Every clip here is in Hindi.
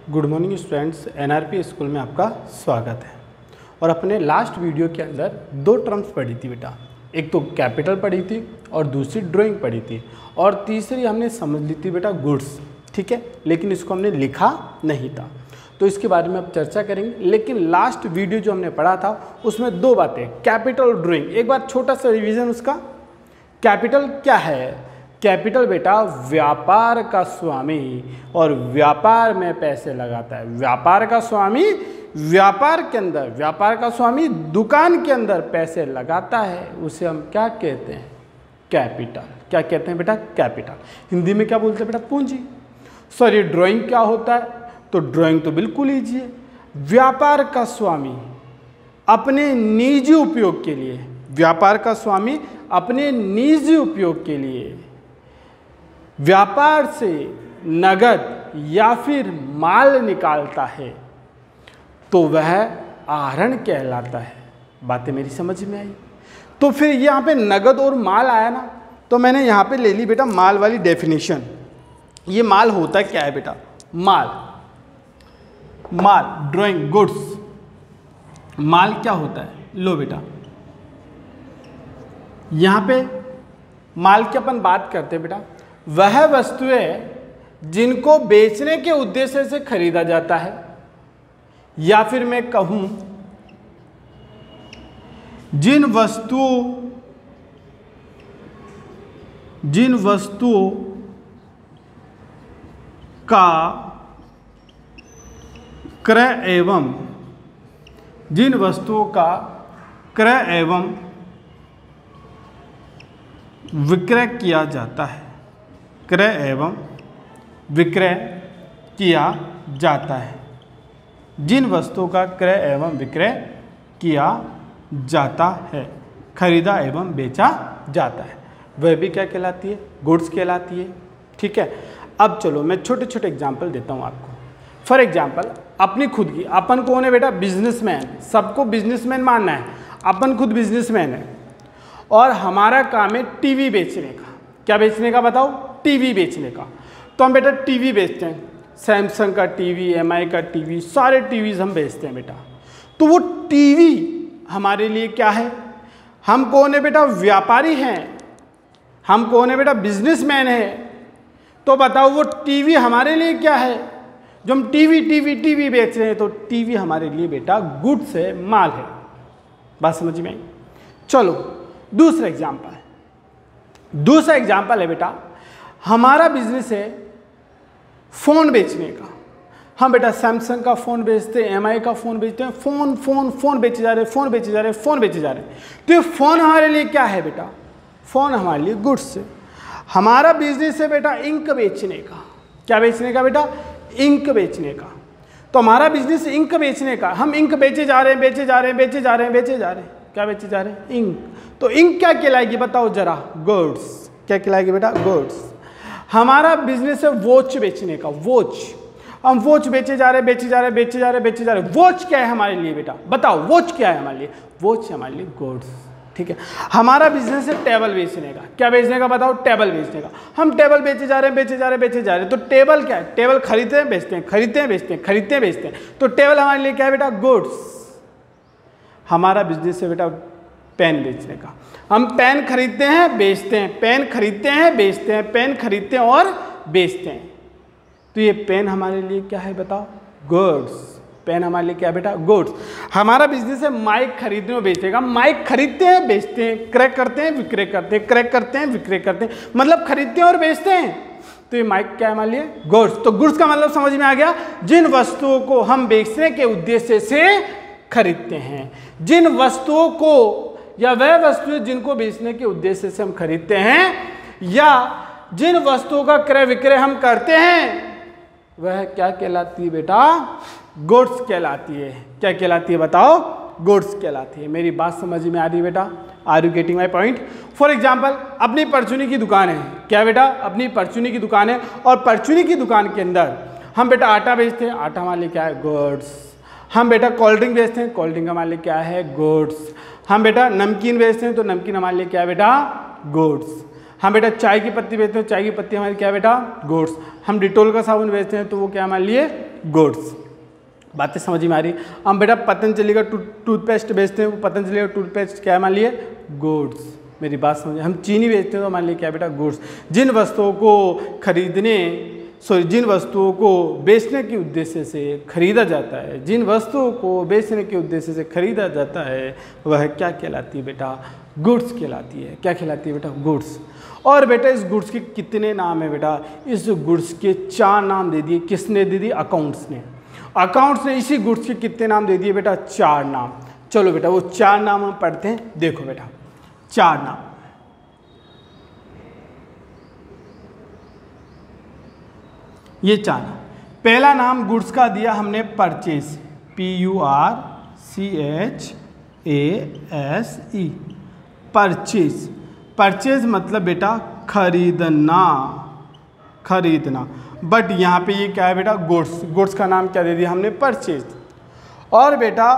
Good morning students, NRP school में आपका स्वागत है। और अपने लास्ट वीडियो के अंदर दो टर्म्स पढ़ी थी बेटा, एक तो कैपिटल पढ़ी थी और दूसरी ड्राइंग पढ़ी थी, और तीसरी हमने समझ ली थी बेटा गुड्स। ठीक है, लेकिन इसको हमने लिखा नहीं था, तो इसके बारे में अब चर्चा करेंगे। लेकिन लास्ट वीडियो जो हमने पढ़ा था उसमें दो बातें, कैपिटल और ड्राइंग। एक बार छोटा सा रिवीजन उसका। कैपिटल क्या है? कैपिटल बेटा व्यापार का स्वामी, और व्यापार में पैसे लगाता है। व्यापार का स्वामी व्यापार के अंदर, व्यापार का स्वामी दुकान के अंदर पैसे लगाता है, उसे हम क्या कहते हैं? कैपिटल। क्या कहते हैं बेटा? कैपिटल। हिंदी में क्या बोलते हैं बेटा? पूंजी। सॉरी, ड्राइंग क्या होता है? तो ड्राइंग तो बिल्कुल ईजी है। व्यापार का स्वामी अपने निजी उपयोग के लिए, व्यापार का स्वामी अपने निजी उपयोग के लिए व्यापार से नगद या फिर माल निकालता है तो वह आहरण कहलाता है। बातें मेरी समझ में आई? तो फिर यहाँ पे नगद और माल आया ना, तो मैंने यहाँ पे ले ली बेटा माल वाली डेफिनेशन। ये माल होता क्या है बेटा? माल, माल ड्राइंग गुड्स। माल क्या होता है? लो बेटा, यहाँ पे माल की अपन बात करते हैं बेटा, वह वस्तुएं जिनको बेचने के उद्देश्य से खरीदा जाता है, या फिर मैं कहूं जिन वस्तुओं का क्रय एवं विक्रय किया जाता है। क्रय एवं विक्रय किया जाता है। जिन वस्तुओं का क्रय एवं विक्रय किया जाता है, खरीदा एवं बेचा जाता है, वह भी क्या कहलाती है? गुड्स कहलाती है। ठीक है, अब चलो मैं छोटे छोटे एग्जाम्पल देता हूँ आपको। फॉर एग्जाम्पल अपनी खुद की, अपन कौन है बेटा? बिजनेसमैन। सबको बिजनेसमैन मानना है। अपन खुद बिजनेसमैन है और हमारा काम है टीवी बेचने का। क्या बेचने का बताओ? टीवी बेचने का। तो हम बेटा टीवी बेचते हैं, सैमसंग का टीवी, एमआई का टीवी, सारे टीवीज हम बेचते हैं बेटा। तो वो टीवी हमारे लिए क्या है? हम कौन है बेटा? व्यापारी हैं। हम कौन है बेटा? बिजनेसमैन है। तो बताओ वो टीवी हमारे लिए क्या है? जो हम टीवी बेच रहे हैं, तो टीवी हमारे लिए बेटा गुड्स है, माल है। बात समझ में आई? चलो दूसरा एग्जाम्पल है बेटा, हमारा बिजनेस है फ़ोन बेचने का। हम बेटा सैमसंग का फ़ोन बेचते हैं, एमआई का फ़ोन बेचते हैं, फ़ोन बेचे जा रहे हैं। तो ये फ़ोन हमारे लिए क्या है बेटा? फ़ोन हमारे लिए गुड्स है। हमारा बिजनेस है बेटा इंक बेचने का। क्या बेचने का बेटा? इंक बेचने का। तो हमारा बिजनेस इंक बेचने का। हम इंक बेचे जा रहे हैं। क्या बेचे जा रहे हैं? इंक। तो इंक क्या कहलाएगी बताओ जरा? गुड्स। क्या कहलाएगी बेटा? गुड्स। हमारा बिजनेस है वॉच बेचने का। वॉच, हम वॉच बेचे जा रहे हैं। वॉच क्या है हमारे लिए बेटा? बताओ वॉच क्या है हमारे लिए? वॉच है हमारे लिए गुड्स। ठीक है, हमारा बिजनेस है टेबल बेचने का। क्या बेचने का बताओ? टेबल बेचने का। हम टेबल बेचे जा रहे हैं। तो टेबल क्या है? टेबल खरीदते हैं बेचते हैं। तो टेबल हमारे लिए क्या है बेटा? गुड्स। हमारा बिजनेस है बेटा पेन बेचने का। हम पेन खरीदते हैं बेचते हैं और बेचते हैं। तो ये पेन हमारे लिए क्या है बताओ? गुड्स। पेन हमारे लिए क्या है बेटा? गुड्स। हमारा बिजनेस है माइक खरीदने और बेचने का। माइक खरीदते हैं बेचते हैं, क्रय करते हैं विक्रय करते हैं, मतलब खरीदते हैं और बेचते हैं। तो ये माइक क्या है हमारे लिए? गुड्स। तो गुड्स का मतलब समझ में आ गया? जिन वस्तुओं को हम बेचने के उद्देश्य से खरीदते हैं, जिन वस्तुओं को, या वह वस्तुएं जिनको बेचने के उद्देश्य से हम खरीदते हैं, या जिन वस्तुओं का क्रय विक्रय हम करते हैं, वह क्या कहलाती है बेटा? गुड्स कहलाती है। क्या कहलाती है बताओ? गुड्स कहलाती है। मेरी बात समझ में आ रही है बेटा? Are you getting my point? For example अपनी परचूनी की दुकान है। क्या बेटा? अपनी परचूनी की दुकान है, और परचूनी की दुकान के अंदर हम बेटा आटा बेचते हैं। आटा हमारे लिए क्या है? गुड्स। हम बेटा कोल्ड ड्रिंक बेचते हैं। कोल्ड ड्रिंक हमारे लिए क्या है? गुड्स। हम बेटा नमकीन बेचते हैं, तो नमकीन हमारे लिए क्या है बेटा? गुड्स। हम बेटा चाय की पत्ती बेचते हैं, चाय की पत्ती हमारी क्या है बेटा? गुड्स। हम डिटोल का साबुन बेचते हैं, तो वो क्या हमारे लिए? गुड्स। बातें समझ में आ रही। हम बेटा पतंजलि का टूथपेस्ट बेचते हैं, वो पतंजलि का टूथपेस्ट क्या मान लिए, गुड्स। मेरी बात समझिए। हम चीनी बेचते हैं तो मान लिए क्या बेटा, गुड्स। जिन वस्तुओं को जिन वस्तुओं को बेचने के उद्देश्य से खरीदा जाता है, जिन वस्तुओं को बेचने के उद्देश्य से खरीदा जाता है, वह क्या कहलाती है बेटा, गुड्स कहलाती है। क्या कहलाती है बेटा, गुड्स। और बेटा इस गुड्स के कितने नाम है बेटा, इस गुड्स के 4 नाम दे दिए। किसने दे दिए, अकाउंट्स ने। अकाउंट्स ने इसी गुड्स के कितने नाम दे दिए बेटा, 4 नाम। चलो बेटा वो 4 नाम हम पढ़ते हैं। देखो बेटा 4 नाम, ये 4 नाम। पहला नाम गुड्स का दिया हमने परचेज, PURCHASE, परचेज। परचेज मतलब बेटा खरीदना, खरीदना। बट यहाँ पे ये क्या है बेटा, गुड्स। गुड्स का नाम क्या दे दिया हमने, परचेज। और बेटा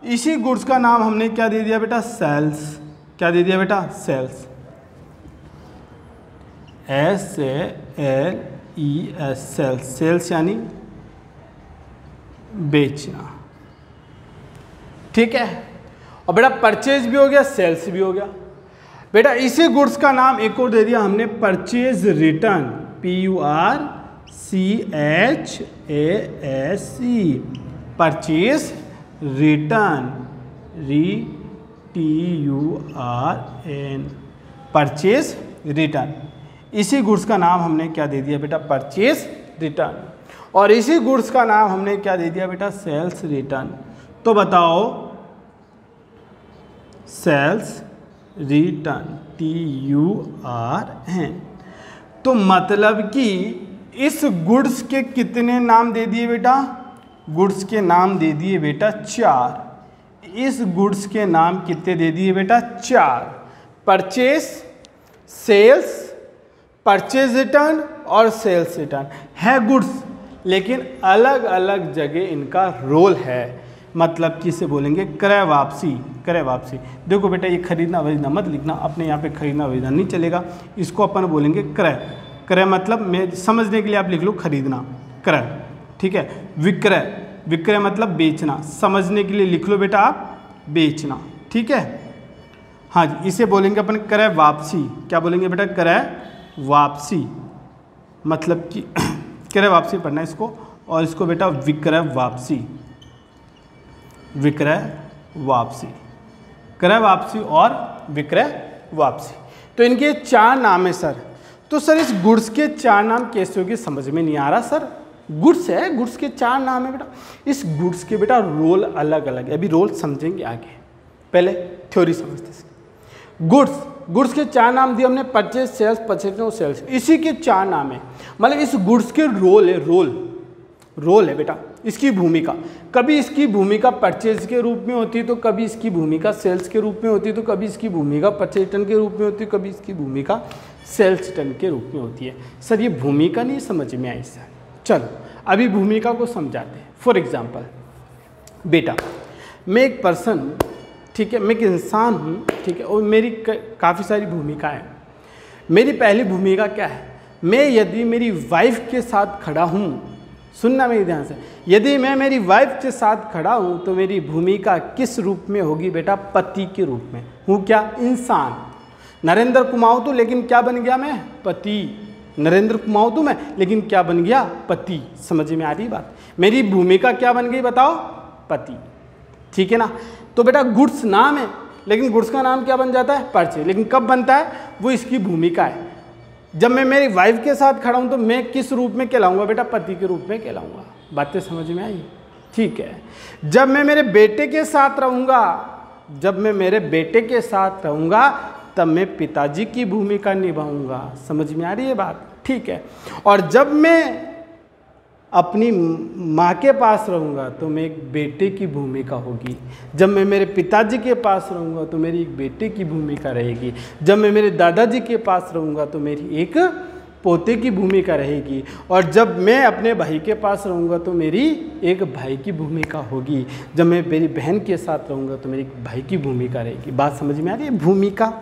इसी गुड्स का नाम हमने क्या दे दिया बेटा, सेल्स। क्या दे दिया बेटा, सेल्स, SALES, सेल्स। सेल्स यानी बेचना, ठीक है। और बेटा परचेज भी हो गया, सेल्स भी हो गया। बेटा इसी गुड्स का नाम एक और दे दिया हमने, purchase return, PURCHASE, purchase return, RETURN, purchase return. इसी गुड्स का नाम हमने क्या दे दिया बेटा, परचेज रिटर्न। और इसी गुड्स का नाम हमने क्या दे दिया बेटा, सेल्स रिटर्न। तो बताओ सेल्स रिटर्न, TURN। तो मतलब कि इस गुड्स के कितने नाम दे दिए बेटा, गुड्स के नाम दे दिए बेटा 4। इस गुड्स के नाम कितने दे दिए बेटा, 4। परचेज, सेल्स, परचेज रिटर्न और सेल्स रिटर्न है गुड्स, लेकिन अलग अलग जगह इनका रोल है। मतलब कि इसे बोलेंगे क्रय वापसी, क्रय वापसी। देखो बेटा ये खरीदना वरीदना मत लिखना, अपने यहाँ पे खरीदना वरीदना नहीं चलेगा, इसको अपन बोलेंगे क्रय। क्रय मतलब मैं समझने के लिए आप लिख लो खरीदना, क्रय, ठीक है। विक्रय, विक्रय मतलब बेचना, समझने के लिए लिख लो बेटा आप बेचना, ठीक है। हाँ जी, इसे बोलेंगे अपन क्रय वापसी। क्या बोलेंगे बेटा, क्रय वापसी। मतलब कि क्रय वापसी पढ़ना है इसको, और इसको बेटा विक्रय वापसी, विक्रय वापसी, क्रय वापसी और विक्रय वापसी। तो इनके 4 नाम है सर। तो सर इस गुड्स के 4 नाम कैसे होंगे, समझ में नहीं आ रहा सर। गुड्स है, गुड्स के 4 नाम है बेटा। इस गुड्स के बेटा रोल अलग अलग है, अभी रोल समझेंगे आगे, पहले थ्योरी समझते हैं। गुड्स, गुड्स के 4 नाम दिए हमने, परचेज, सेल्स, परचेज और सेल्स। इसी के 4 नाम है। मतलब इस गुड्स के रोल है, रोल है बेटा, इसकी भूमिका। कभी इसकी भूमिका परचेज के रूप में होती है, तो कभी इसकी भूमिका सेल्स के रूप में होती है, तो कभी इसकी भूमिका परचेज रिटर्न के रूप में होती है, कभी इसकी भूमिका सेल्स रिटर्न के रूप में होती है। सर ये भूमिका नहीं समझ में आई सर। चलो अभी भूमिका को समझाते हैं। फॉर एग्जाम्पल बेटा मैं एक पर्सन, ठीक है, मैं एक इंसान हूँ, ठीक है, और मेरी काफ़ी सारी भूमिकाएं हैं। मेरी पहली भूमिका क्या है, मैं यदि मेरी वाइफ के साथ खड़ा हूँ, सुनना मेरी ध्यान से, यदि मैं मेरी वाइफ के साथ खड़ा हूँ तो मेरी भूमिका किस रूप में होगी बेटा, पति के रूप में। हूँ क्या, इंसान। नरेंद्र कुमाऊँ तो, लेकिन क्या बन गया मैं, पति। नरेंद्र कुमाऊँ तो मैं, लेकिन क्या बन गया, पति। समझ में आ रही बात, मेरी भूमिका क्या बन गई बताओ, पति, ठीक है ना। तो बेटा गुड्स नाम है, लेकिन गुड्स का नाम क्या बन जाता है, परचेज। लेकिन कब बनता है, वो इसकी भूमिका है। जब मैं मेरी वाइफ के साथ खड़ा हूँ तो मैं किस रूप में कहलाऊंगा बेटा, पति के रूप में कहलाऊंगा। बातें समझ में आई, ठीक है। जब मैं मेरे बेटे के साथ रहूँगा, जब मैं मेरे बेटे के साथ रहूँगा तब मैं पिताजी की भूमिका निभाऊंगा। समझ में आ रही है बात, ठीक है। और जब मैं अपनी माँ के पास रहूँगा तो मैं एक बेटे की भूमिका होगी। जब मैं मेरे पिताजी के पास रहूँगा तो मेरी एक बेटे की भूमिका रहेगी। जब मैं मेरे दादाजी के पास रहूँगा तो मेरी एक पोते की भूमिका रहेगी। और जब मैं अपने भाई के पास रहूँगा तो मेरी एक भाई की भूमिका होगी। जब मैं मेरी बहन के साथ रहूँगा तो मेरी एक भाई की भूमिका रहेगी। बात समझ में आ रही है, भूमिका,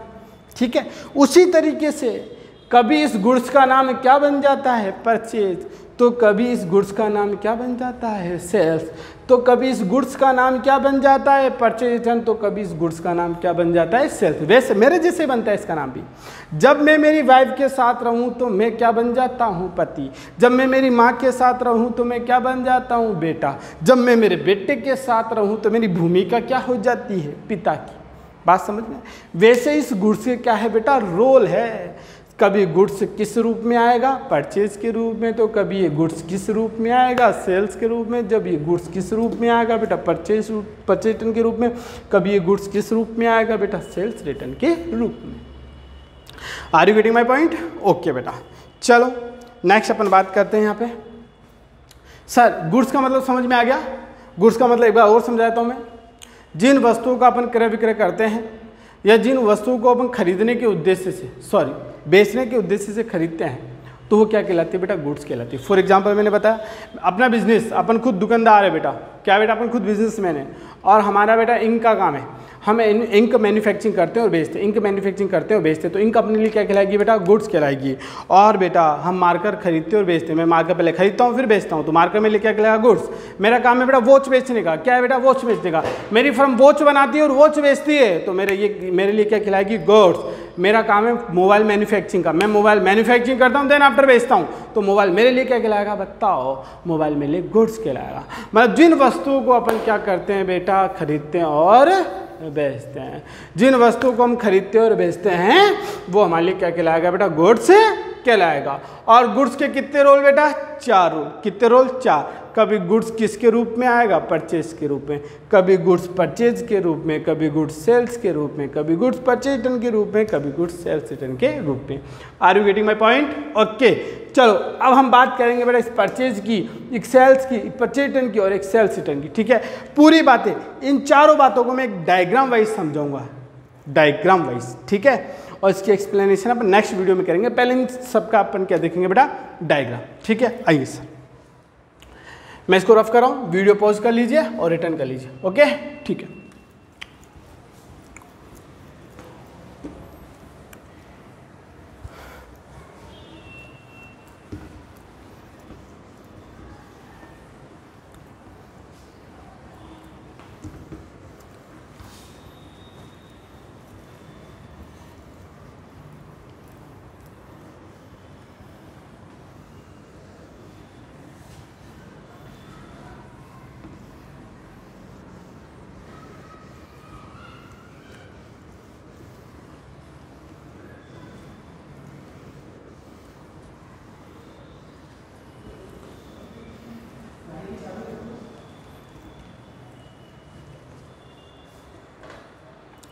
ठीक है। उसी तरीके से कभी इस गुड्स का नाम क्या बन जाता है, परचेज, तो कभी इस गुड्स का नाम क्या बन जाता है, सेल्स। तो कभी इस गुड्स का नाम क्या बन जाता है, परचेज रिटर्न। तो कभी इस गुड्स का नाम क्या बन जाता है, सेल्स। वैसे मेरे जैसे बनता है इसका नाम भी। जब मैं मेरी वाइफ के साथ रहूं तो मैं क्या बन जाता हूं, पति। जब मैं मेरी माँ के साथ रहूं तो मैं क्या बन जाता हूं, बेटा। जब मैं मेरे बेटे के साथ रहूं तो मेरी भूमिका क्या हो जाती है, पिता की। बात समझ में। वैसे इस गुड्स के क्या है बेटा, रोल है। कभी गुड्स किस रूप में आएगा, परचेज के रूप में। तो कभी ये गुड्स किस रूप में आएगा, सेल्स के रूप में। जब ये गुड्स किस रूप में आएगा बेटा, परचेज रिटर्न के रूप में। कभी ये गुड्स किस रूप में आएगा बेटा, सेल्स रिटर्न के रूप में। Are you getting my point? Okay बेटा, चलो नेक्स्ट अपन बात करते हैं यहाँ पे। सर गुड्स का मतलब समझ में आ गया? गुड्स का मतलब एक बार और समझाता हूँ मैं। जिन वस्तुओं का अपन क्रय विक्रय करते हैं या जिन वस्तुओं को अपन खरीदने के उद्देश्य से बेचने के उद्देश्य से खरीदते हैं, तो वो क्या कहलाती है बेटा, गुड्स कहलाती है। फॉर एग्जांपल मैंने बताया अपना बिजनेस, अपन खुद दुकानदार है बेटा, क्या बेटा, अपन खुद बिजनेसमैन है और हमारा बेटा इंक का काम है। हम इंक मैन्युफैक्चरिंग करते हैं और बेचते हैं, इंक मैन्युफैक्चरिंग करते हैं और बेचते हैं। तो इंक अपने लिए क्या कहलाएगी बेटा, गुड्स कहलाएगी। और बेटा हम मार्कर खरीदते और बेचते हैं। मैं मार्कर पहले खरीदता हूँ फिर बेचता हूँ, तो मार्कर मेरे लिए क्या कहलाएगा, गुड्स। मेरा काम है बेटा वॉच बेचने का, क्या है बेटा, वॉच बेचने का। मेरी फर्म वॉच बनाती है और वॉच बेचती है, तो मेरे लिए क्या कहलाएगी, गुड्स। मेरा काम है मोबाइल मैन्युफैक्चरिंग का, मैं मोबाइल मैन्युफैक्चरिंग करता हूँ देन आफ्टर बेचता हूँ, तो मोबाइल मेरे लिए क्या कहलाएगा, बताओ, मोबाइल मेरे लिए गुड्स कहलाएगा। मतलब जिन वस्तुओं को अपन क्या करते हैं बेटा, खरीदते हैं और बेचते हैं। जिन वस्तुओं को हम खरीदते और बेचते हैं वो हमारे लिए क्या कहलाएगा बेटा, गुड्स कहलाएगा। और गुड्स के कितने रोल बेटा, 4 रोल। कितने रोल, 4। कभी गुड्स किसके रूप में आएगा, परचेज के रूप में। कभी गुड्स परचेज के रूप में, कभी गुड्स सेल्स के रूप में, कभी गुड्स परचेज रिटर्न के रूप में, कभी गुड्स सेल्स रिटर्न के रूप में। Are you getting my point? Okay, चलो अब हम बात करेंगे बेटा इस परचेज की, एक सेल्स की, एक परचेज रिटर्न की और एक सेल्स रिटर्न की। ठीक है, पूरी बातें, इन चारों बातों को मैं एक डायग्राम वाइज समझाऊंगा, डायग्राम वाइज। ठीक है, और इसकी एक्सप्लेनेशन अपन नेक्स्ट वीडियो में करेंगे। पहले इन सबका अपन क्या देखेंगे बेटा, डायग्राम। ठीक है, आइए सर मैं इसको रफ कर रहा हूँ, वीडियो पॉज कर लीजिए और रिटर्न कर लीजिए। ओके, ठीक है।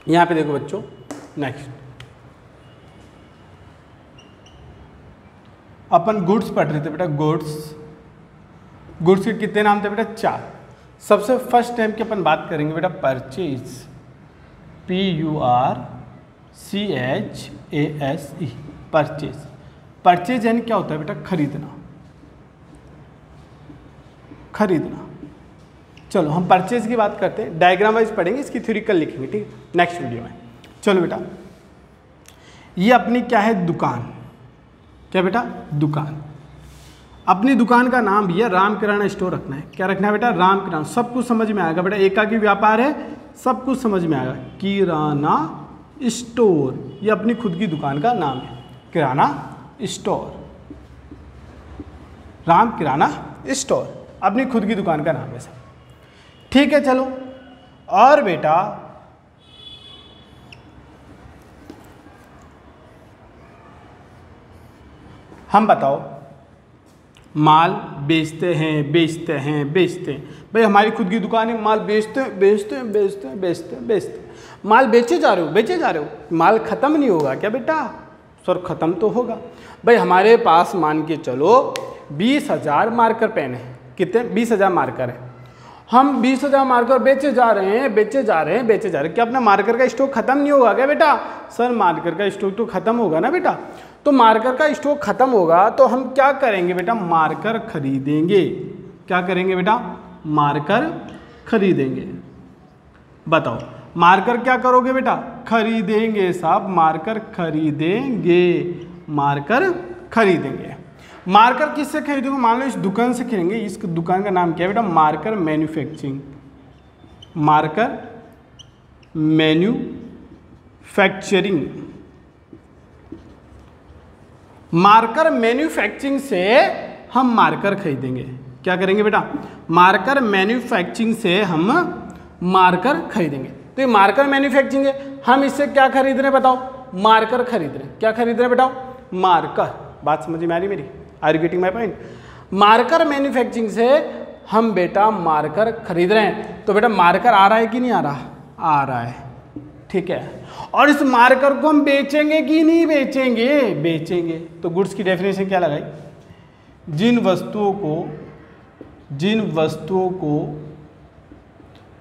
यहाँ पे देखो बच्चों, नेक्स्ट अपन गुड्स पढ़ रहे थे बेटा, गुड्स। गुड्स के कितने नाम थे बेटा, 4। सबसे फर्स्ट टाइम की अपन बात करेंगे बेटा परचेज, PURCHASE, परचेज। परचेज यानी क्या होता है बेटा, खरीदना, खरीदना। चलो हम परचेज की बात करते हैं, डायग्राम वाइज पढ़ेंगे, इसकी थ्योरी कल लिखेंगे, ठीक है, नेक्स्ट वीडियो में। चलो बेटा, ये अपनी क्या है, दुकान। क्या बेटा, दुकान। अपनी दुकान का नाम भैया राम किराना स्टोर रखना है। क्या रखना है बेटा, राम किराना। सब कुछ समझ में आएगा बेटा, एकाकी व्यापार है, सब कुछ समझ में आएगा। किराना स्टोर, ये अपनी खुद की दुकान का नाम है, किराना स्टोर, राम किराना स्टोर, अपनी खुद की दुकान का नाम है सर। ठीक है, चलो और बेटा हम बताओ, माल बेचते हैं, बेचते हैं, बेचते हैं। भाई हमारी खुद की दुकान है, माल बेचते हैं, बेचते हैं, बेचते हैं, बेचते हैं, बेचते हैं। माल बेचे जा रहे हो, बेचे जा रहे हो, माल ख़त्म नहीं होगा क्या बेटा, सर ख़त्म तो होगा। भाई हमारे पास मान के चलो 20,000 मार्कर पेन है। कितने, 20,000 मार्कर है। हम 20,000 मार्कर बेचे जा रहे हैं, बेचे जा रहे हैं, बेचे जा रहे हैं। क्या अपना मार्कर का स्टॉक खत्म नहीं होगा क्या बेटा, सर मार्कर का स्टॉक तो खत्म होगा ना बेटा। तो मार्कर का स्टॉक खत्म होगा तो हम क्या करेंगे बेटा, मार्कर खरीदेंगे। क्या करेंगे बेटा, मार्कर खरीदेंगे। बताओ मार्कर क्या करोगे बेटा, खरीदेंगे साहब, मार्कर खरीदेंगे, मार्कर खरीदेंगे। मार्कर किससे खरीदोगे? मान लो इस दुकान से खरीदेंगे, इस दुकान का नाम क्या है बेटा? Marker manufacturing. Marker manufacturing. Marker manufacturing से हम मार्कर खरीदेंगे। क्या करेंगे बेटा? मार्कर मैन्युफैक्चरिंग से हम मार्कर खरीदेंगे। तो ये मार्कर मैन्युफैक्चरिंग है, हम इससे क्या खरीद रहे हैं बताओ? मार्कर खरीद रहे हैं। क्या खरीद रहे हैं बताओ? मार्कर। बात समझ में आ रही मेरी? Are you getting my point? Marker manufacturing से हम बेटा मार्कर खरीद रहे हैं। तो बेटा मार्कर आ रहा है कि नहीं आ रहा? आ रहा है, ठीक है। और इस मार्कर को हम बेचेंगे कि नहीं बेचेंगे? बेचेंगे। तो गुड्स की डेफिनेशन क्या लगाई? जिन वस्तुओं को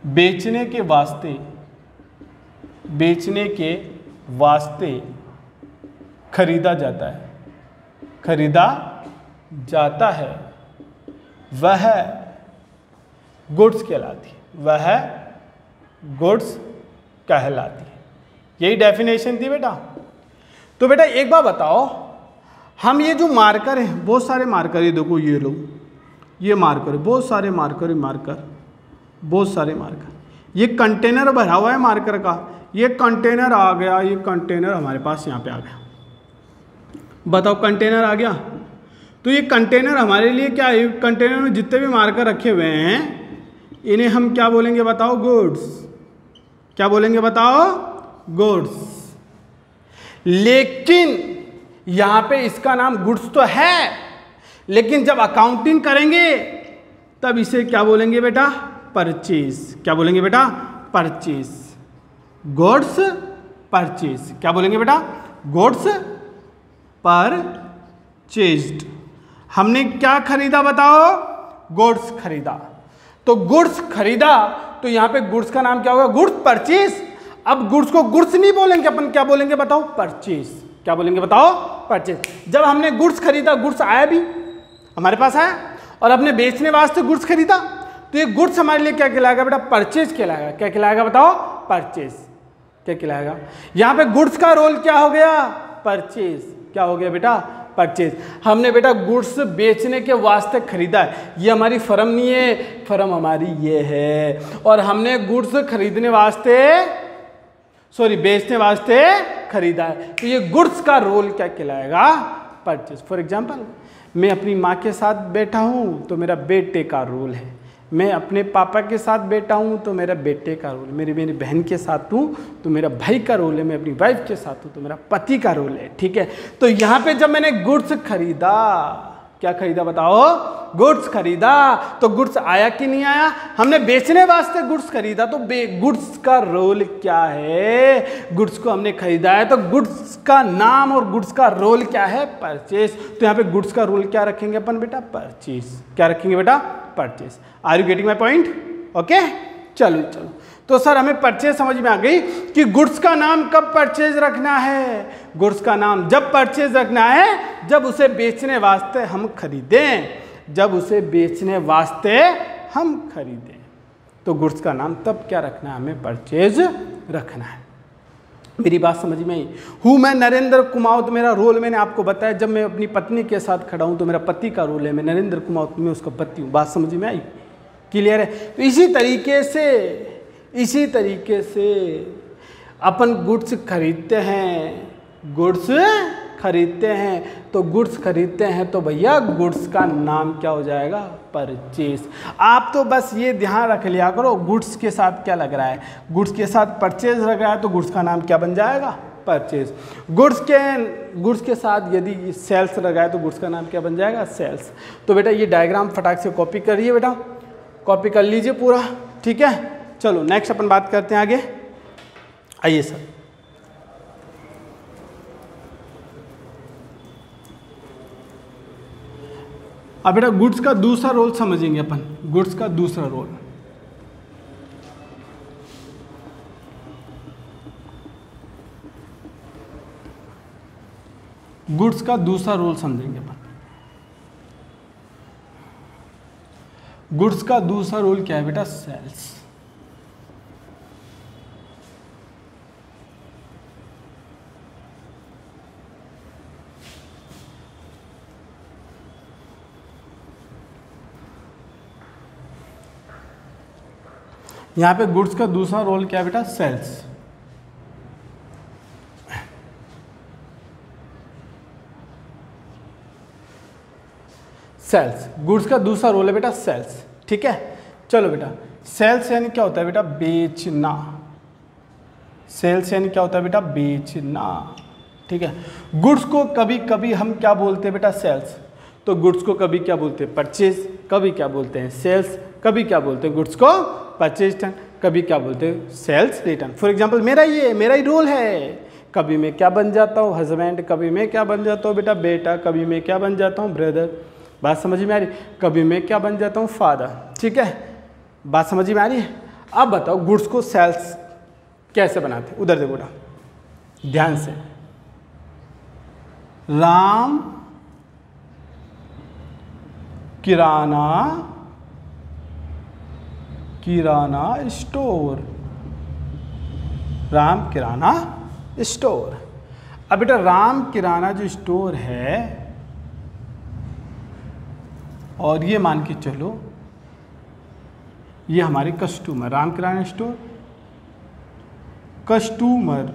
बेचने के वास्ते खरीदा जाता है वह गुड्स कहलाती है। यही डेफिनेशन थी बेटा। तो बेटा एक बात बताओ, हम ये जो मार्कर है, बहुत सारे मार्कर है, देखो ये लो, ये मार्कर है, बहुत सारे मार्कर, ये कंटेनर भरा हुआ है मार्कर का। ये कंटेनर आ गया, ये कंटेनर हमारे पास यहाँ पे आ गया। बताओ कंटेनर आ गया। तो ये कंटेनर हमारे लिए क्या है? कंटेनर में जितने भी मार्कर रखे हुए हैं इन्हें हम क्या बोलेंगे बताओ? गुड्स। क्या बोलेंगे बताओ? गुड्स। लेकिन यहां पे इसका नाम गुड्स तो है, लेकिन जब अकाउंटिंग करेंगे तब इसे क्या बोलेंगे बेटा? परचेज। क्या बोलेंगे बेटा? परचेज। Goods purchase. क्या बोलेंगे बेटा? Goods purchased. हमने क्या खरीदा बताओ? गुड्स खरीदा। तो गुड्स खरीदा, तो यहां पे गुड्स का नाम क्या होगा? Goods purchase. अब गुड्स को गुड्स नहीं बोलेंगे अपन, क्या बोलेंगे बताओ? परचेज। क्या बोलेंगे बताओ? परचेज। जब हमने गुड्स खरीदा, गुड्स आया भी हमारे पास आया, और अपने बेचने वास्ते गुड्स खरीदा, तो ये गुड्स हमारे लिए क्या कहलाएगा बेटा? परचेज कहलाएगा। क्या कहलाएगा बताओ? परचेज। क्या कहलाएगा? यहां पे गुड्स का रोल क्या हो गया? परचेज। क्या हो गया बेटा? परचेज। हमने बेटा गुड्स बेचने के वास्ते खरीदा है। ये हमारी फर्म नहीं है, फर्म हमारी ये है, और हमने गुड्स खरीदने वास्ते बेचने वास्ते खरीदा है। तो ये गुड्स का रोल क्या कहलाएगा? परचेज। फॉर एग्जाम्पल, मैं अपनी माँ के साथ बैठा हूँ तो मेरा बेटे का रोल है। मैं अपने पापा के साथ बैठा हूँ तो मेरा बेटे का रोल है। मेरी बहन के साथ हूँ तो मेरा भाई का रोल है। मैं अपनी वाइफ के साथ हूँ तो मेरा पति का रोल है, ठीक है। तो यहाँ पे जब मैंने गुड्स खरीदा, क्या खरीदा बताओ? गुड्स खरीदा। तो गुड्स आया कि नहीं आया? हमने बेचने वास्ते गुड्स खरीदा, तो गुड्स का रोल क्या है? गुड्स को हमने खरीदा है तो गुड्स का नाम और गुड्स का रोल क्या है? परचेज। तो यहाँ पे गुड्स का रोल क्या रखेंगे अपन बेटा? परचेज। क्या रखेंगे बेटा? Purchase. Are you getting my point? Okay, चलो। तो सर हमें परचेज समझ में आ गई कि गुड्स का नाम कब परचेज रखना है? गुड्स का नाम जब परचेज रखना है जब उसे बेचने वास्ते हम खरीदें। जब उसे बेचने वास्ते हम खरीदें तो गुड्स का नाम तब क्या रखना है? हमें परचेज रखना है। मेरी बात समझ में आई? हूँ मैं नरेंद्र कुमावत, मेरा रोल मैंने आपको बताया। जब मैं अपनी पत्नी के साथ खड़ा हूँ तो मेरा पति का रोल है। मैं नरेंद्र कुमावत, मैं उसका पति हूँ। बात समझ में आई? क्लियर है? तो इसी तरीके से अपन गुड्स खरीदते हैं। तो गुड्स खरीदते हैं तो भैया गुड्स का नाम क्या हो जाएगा? परचेज। आप तो बस ये ध्यान रख लिया करो, गुड्स के साथ क्या लग रहा है? गुड्स के साथ परचेज लग रहा है तो गुड्स का नाम क्या बन जाएगा? परचेज। गुड्स के साथ यदि सेल्स लगा है तो गुड्स का नाम क्या बन जाएगा? सेल्स। तो बेटा ये डायग्राम फटाक से कॉपी करिए बेटा, कॉपी कर लीजिए पूरा, ठीक है। चलो नेक्स्ट अपन बात करते हैं आगे। आइए सर, अब बेटा गुड्स का दूसरा रोल समझेंगे अपन। गुड्स का दूसरा रोल, गुड्स का दूसरा रोल समझेंगे अपन। गुड्स का दूसरा रोल क्या है बेटा? सेल्स। यहाँ पे गुड्स का दूसरा रोल क्या है बेटा, सेल्स। सेल्स, गुड्स का दूसरा रोल है बेटा सेल्स, ठीक है। चलो बेटा, सेल्स यानी क्या होता है बेटा, बेचना। सेल्स यानी क्या होता है बेटा, बेचना, ठीक है। गुड्स को कभी कभी हम क्या बोलते हैं बेटा, सेल्स। तो गुड्स को कभी क्या बोलते हैं, परचेज, कभी क्या बोलते हैं सेल्स, कभी क्या बोलते हैं गुड्स को परचेज रिटर्न, कभी क्या बोलते हैं सेल्स रिटर्न। फॉर एग्जांपल मेरा ही रोल है, कभी मैं क्या बन जाता हूँ, हस्बैंड, कभी मैं क्या बन जाता हूँ बेटा, बेटा, कभी मैं क्या बन जाता हूँ, ब्रदर। बात समझ में आ रही, कभी मैं क्या बन जाता हूँ, फादर, ठीक है। बात समझ में आ रही है। अब बताओ गुड्स को सेल्स कैसे बनाते, उधर देखो बेटा ध्यान से। राम किराना स्टोर, राम किराना स्टोर। अब बेटा राम किराना जो स्टोर है, और ये मान के चलो ये हमारे कस्टमर, राम किराना स्टोर कस्टमर।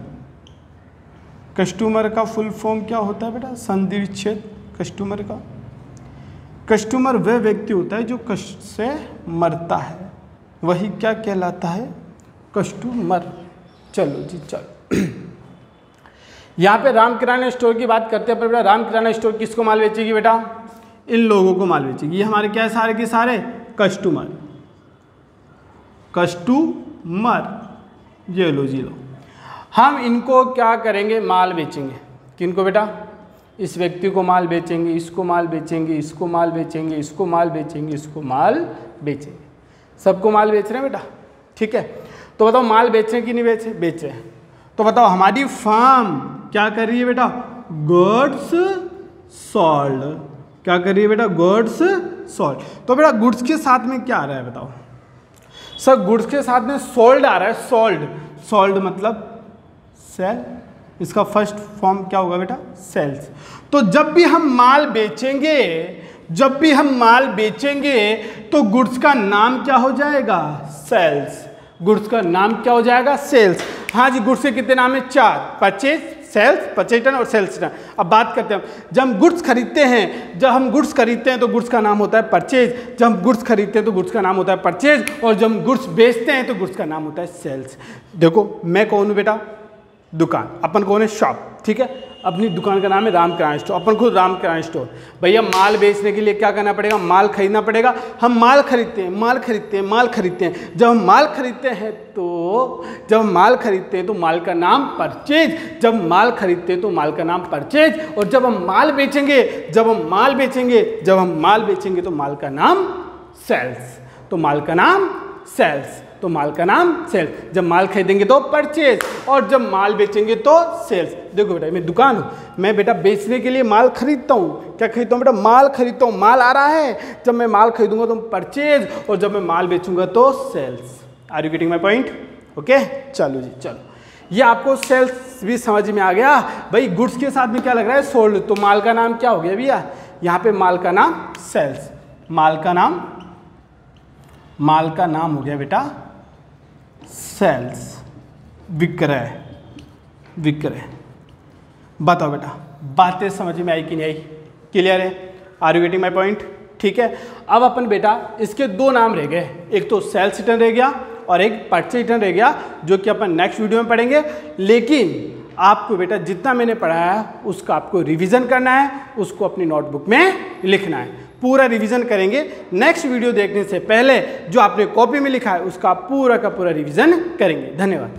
कस्टमर का फुल फॉर्म क्या होता है बेटा, संधि विच्छेद। कस्टमर का, कस्टमर वह व्यक्ति होता है जो कष्ट से मरता है, वही क्या कहलाता है, कस्टमर। चलो जी चलो यहाँ पे राम किराना स्टोर की बात करते हैं, पर बेटा राम किराना स्टोर किसको माल बेचेगी बेटा, इन लोगों को माल बेचेगी। ये हमारे क्या है, सारे के सारे कस्टमर, ये लो जी लो। हम इनको क्या करेंगे, माल बेचेंगे। किनको बेटा, इस व्यक्ति को माल बेचेंगे, इसको माल बेचेंगे, इसको माल बेचेंगे, इसको माल बेचेंगे, इसको माल बेचेंगे, सबको माल बेच रहे हैं बेटा, ठीक है। तो बताओ माल बेच रहे हैं कि नहीं बेच रहे, बेच रहे हैं। तो बताओ हमारी फर्म क्या कर रही है बेटा, गुड्स सोल्ड। क्या कर रही है बेटा, गुड्स सोल्ड। तो बेटा गुड्स के साथ में क्या आ रहा है बताओ सर, गुड्स के साथ में सोल्ड आ रहा है, सोल्ड। सोल्ड मतलब सेल, इसका फर्स्ट फॉर्म क्या होगा बेटा, सेल्स। तो जब भी हम माल बेचेंगे तो गुड्स का नाम क्या हो जाएगा, सेल्स। गुड्स का नाम क्या हो जाएगा, सेल्स। हाँ जी, गुड्स के कितने नाम है, 4, परचेज, सेल्स, परचेज रिटर्न और सेल्स रिटर्न। अब बात करते हैं, जब हम गुड्स खरीदते हैं तो गुड्स का नाम होता है परचेज। जब हम गुड्स खरीदते हैं तो गुड्स का नाम होता है परचेज, और जब हम गुड्स बेचते हैं तो गुड्स का नाम होता है सेल्स। देखो मैं कौन हूँ बेटा, दुकान, अपन कौन है, शॉप, ठीक है। अपनी दुकान का नाम है राम किराना स्टोर, अपन खुद राम किराना स्टोर। भैया माल बेचने के लिए क्या करना पड़ेगा, माल खरीदना पड़ेगा। हम माल खरीदते हैं। जब हम माल खरीदते हैं तो माल का नाम परचेज, जब माल खरीदते हैं तो माल का नाम परचेज, और जब हम माल बेचेंगे तो माल का नाम सेल्स। तो माल का नाम सेल्स, जब माल खरीदेंगे तो परचेज, और जब माल बेचेंगे तो सेल्स। देखो बेटा मैं दुकान हूँ, मैं बेटा बेचने के लिए माल खरीदता हूँ। क्या खरीदता हूँ बेटा, माल खरीदता हूँ, माल आ रहा है। जब मैं माल खरीदूंगा तो परचेज, और जब मैं माल बेचूंगा तो sales. Are you getting my point, okay. चलो जी चलो, ये आपको सेल्स भी समझ में आ गया। भाई गुड्स के साथ में क्या लग रहा है, सोल्ड। तो माल का नाम क्या हो गया भैया, यहाँ पे माल का नाम सेल्स, माल का नाम हो गया बेटा सेल्स, विक्रय। बताओ बेटा बातें समझ में आई कि नहीं आई, क्लियर है, are you getting my point, ठीक है। अब अपन बेटा इसके 2 नाम रह गए, एक तो सेल्स रिटर्न रह गया और एक परचेज रिटर्न रह गया, जो कि अपन नेक्स्ट वीडियो में पढ़ेंगे। लेकिन आपको बेटा जितना मैंने पढ़ाया है उसका आपको रिवीजन करना है, उसको अपनी नोटबुक में लिखना है। पूरा रिवीजन करेंगे। नेक्स्ट वीडियो देखने से पहले जो आपने कॉपी में लिखा है उसका पूरा का पूरा रिवीजन करेंगे। धन्यवाद।